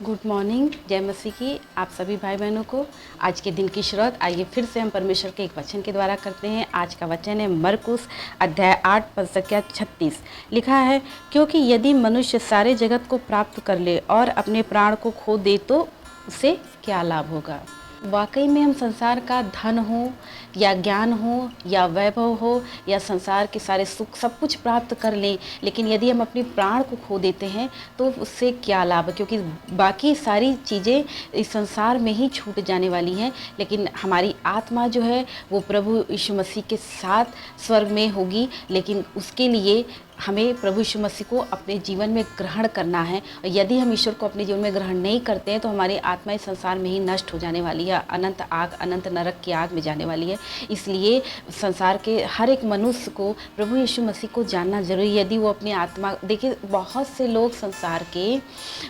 Good morning. जय मसीह की आप सभी भाई बहनों को आज के दिन की शुरुआत आइए फिर से हम परमेश्वर के एक वचन के द्वारा करते हैं। आज का वचन है मरकुस अध्याय 8 पद संख्या 36। लिखा है, क्योंकि यदि मनुष्य सारे जगत को प्राप्त कर ले और अपने प्राण को खो दे तो उसे क्या लाभ होगा। वाकई में हम संसार का धन हो या ज्ञान हो या वैभव हो या संसार के सारे सुख सब कुछ प्राप्त कर लें, लेकिन यदि हम अपने प्राण को खो देते हैं तो उससे क्या लाभ, क्योंकि बाकी सारी चीज़ें इस संसार में ही छूट जाने वाली हैं, लेकिन हमारी आत्मा जो है वो प्रभु यीशु मसीह के साथ स्वर्ग में होगी। लेकिन उसके लिए हमें प्रभु यीशु मसीह को अपने जीवन में ग्रहण करना है। और यदि हम ईश्वर को अपने जीवन में ग्रहण नहीं करते हैं तो हमारी आत्मा इस संसार में ही नष्ट हो जाने वाली है, अनंत आग, अनंत नरक की आग में जाने वाली है। इसलिए संसार के हर एक मनुष्य को प्रभु यीशु मसीह को जानना जरूरी है। यदि वो अपनी आत्मा, देखिए बहुत से लोग संसार के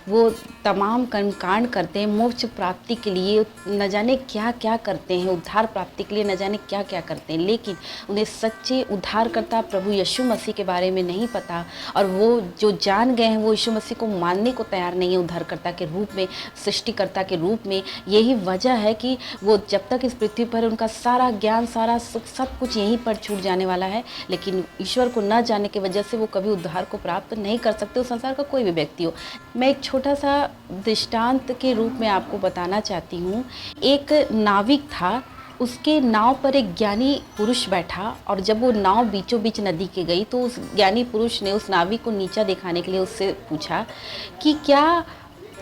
वो तमाम कर्मकांड करते हैं मोक्ष प्राप्ति के लिए, न जाने क्या क्या करते हैं, उद्धार प्राप्ति के लिए न जाने क्या क्या करते हैं, लेकिन उन्हें सच्चे उद्धारकर्ता प्रभु यीशु मसीह के बारे में नहीं पता। और वो जो जान गए हैं वो यीशु मसीह को मानने को तैयार नहीं है उद्धारकर्ता के रूप में, सृष्टिकर्ता के रूप में। यही वजह है कि वो जब तक इस पृथ्वी पर, उनका सारा ज्ञान, सारा सुख, सब कुछ यहीं पर छूट जाने वाला है। लेकिन ईश्वर को न जानने की वजह से वो कभी उद्धार को प्राप्त नहीं कर सकते, उस संसार का कोई भी व्यक्ति हो। मैं एक छोटा सा दृष्टांत के रूप में आपको बताना चाहती हूँ। एक नाविक था, उसके नाव पर एक ज्ञानी पुरुष बैठा, और जब वो नाव बीचों बीच नदी के गई तो उस ज्ञानी पुरुष ने उस नाविक को नीचा दिखाने के लिए उससे पूछा कि क्या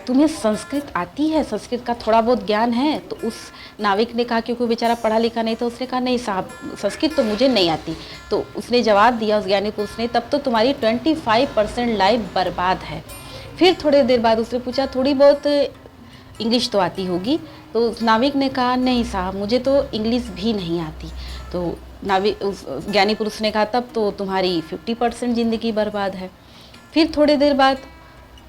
तुम्हें संस्कृत आती है, संस्कृत का थोड़ा बहुत ज्ञान है। तो उस नाविक ने कहा, क्योंकि बेचारा पढ़ा लिखा नहीं था, उसने कहा नहीं साहब, संस्कृत तो मुझे नहीं आती। तो उसने जवाब दिया उस ज्ञानी पुरुष ने, तब तो तुम्हारी 25% लाइफ बर्बाद है। फिर थोड़ी देर बाद उसने पूछा, थोड़ी बहुत इंग्लिश तो आती होगी। तो उस नाविक ने कहा, नहीं साहब, मुझे तो इंग्लिश भी नहीं आती। तो नाविक, उस ज्ञानी पुरुष ने कहा, तब तो तुम्हारी 50% ज़िंदगी बर्बाद है। फिर थोड़ी देर बाद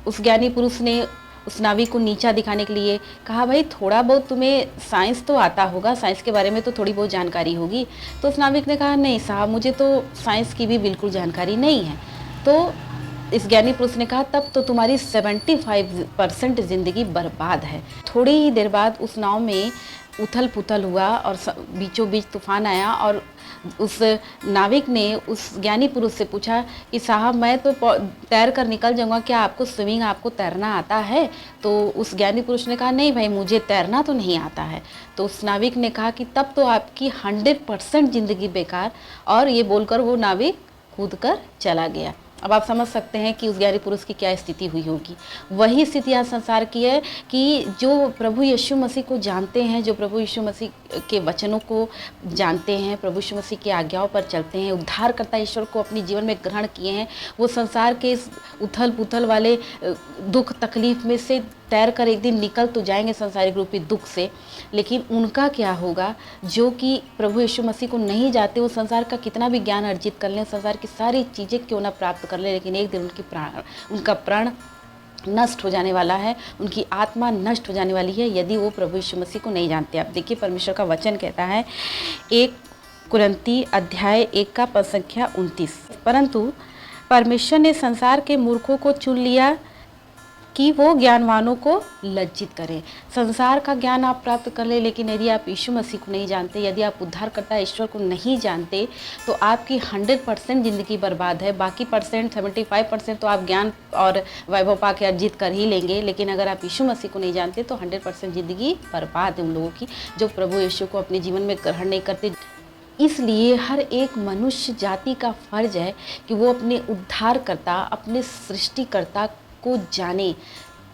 उस ज्ञानी पुरुष ने उस नाविक को नीचा दिखाने के लिए कहा, भाई थोड़ा बहुत तुम्हें साइंस तो आता होगा, साइंस के बारे में तो थोड़ी बहुत जानकारी होगी। तो उस नाविक ने कहा, नहीं साहब, मुझे तो साइंस की भी बिल्कुल जानकारी नहीं है। तो इस ज्ञानी पुरुष ने कहा, तब तो तुम्हारी 75% ज़िंदगी बर्बाद है। थोड़ी ही देर बाद उस नाव में उथल पुथल हुआ और बीचों बीच तूफान आया, और उस नाविक ने उस ज्ञानी पुरुष से पूछा कि साहब, मैं तो तैर कर निकल जाऊंगा, क्या आपको स्विमिंग, आपको तैरना आता है। तो उस ज्ञानी पुरुष ने कहा, नहीं भाई, मुझे तैरना तो नहीं आता है। तो उस नाविक ने कहा कि तब तो आपकी 100% ज़िंदगी बेकार। और ये बोलकर वो नाविक कूद कर चला गया। अब आप समझ सकते हैं कि उस ज्ञानी पुरुष की क्या स्थिति हुई होगी। वही स्थिति आज संसार की है कि जो प्रभु यीशु मसीह को जानते हैं, जो प्रभु यीशु मसीह के वचनों को जानते हैं, प्रभु यीशु मसीह की आज्ञाओं पर चलते हैं, उद्धारकर्ता ईश्वर को अपने जीवन में ग्रहण किए हैं, वो संसार के इस उथल पुथल वाले दुख तकलीफ में से तैर कर एक दिन निकल तो जाएंगे संसारिक रूपी दुख से। लेकिन उनका क्या होगा जो कि प्रभु यीशु मसीह को नहीं जाते। वो संसार का कितना भी ज्ञान अर्जित कर लें, संसार की सारी चीज़ें क्यों ना प्राप्त कर लें, लेकिन एक दिन उनका प्राण नष्ट हो जाने वाला है, उनकी आत्मा नष्ट हो जाने वाली है यदि वो प्रभु यीशु मसीह को नहीं जानते। आप देखिए, परमेश्वर का वचन कहता है 1 कुरिन्थी अध्याय 1 का पद संख्या 29, परंतु परमेश्वर ने संसार के मूर्खों को चुन लिया कि वो ज्ञानवानों को लज्जित करें। संसार का ज्ञान आप प्राप्त कर ले, लेकिन यदि आप यीशु मसीह को नहीं जानते, यदि आप उद्धारकर्ता ईश्वर को नहीं जानते, तो आपकी 100% ज़िंदगी बर्बाद है। बाकी 75% तो आप ज्ञान और वैभव पा के अर्जित कर ही लेंगे, लेकिन अगर आप यीशु मसीह को नहीं जानते तो 100% ज़िंदगी बर्बाद है उन लोगों की जो प्रभु यीशु को अपने जीवन में ग्रहण नहीं करते। इसलिए हर एक मनुष्य जाति का फर्ज है कि वो अपने उद्धारकर्ता, अपने सृष्टिकर्ता को जाने,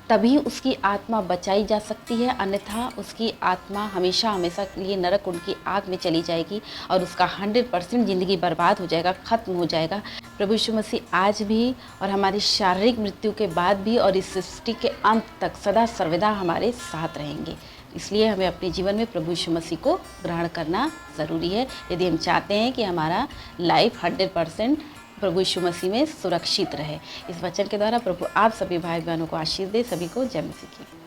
तभी उसकी आत्मा बचाई जा सकती है। अन्यथा उसकी आत्मा हमेशा हमेशा के लिए नरक, उनकी आग में चली जाएगी और उसका 100% ज़िंदगी बर्बाद हो जाएगा, ख़त्म हो जाएगा। प्रभु यीशु मसीह आज भी और हमारी शारीरिक मृत्यु के बाद भी और इस सृष्टि के अंत तक सदा सर्वदा हमारे साथ रहेंगे। इसलिए हमें अपने जीवन में प्रभु यीशु मसीह को ग्रहण करना ज़रूरी है यदि हम चाहते हैं कि हमारा लाइफ 100% प्रभु यीशु मसीह में सुरक्षित रहे। इस वचन के द्वारा प्रभु आप सभी भाई बहनों को आशीष दे। सभी को जय मसीह की।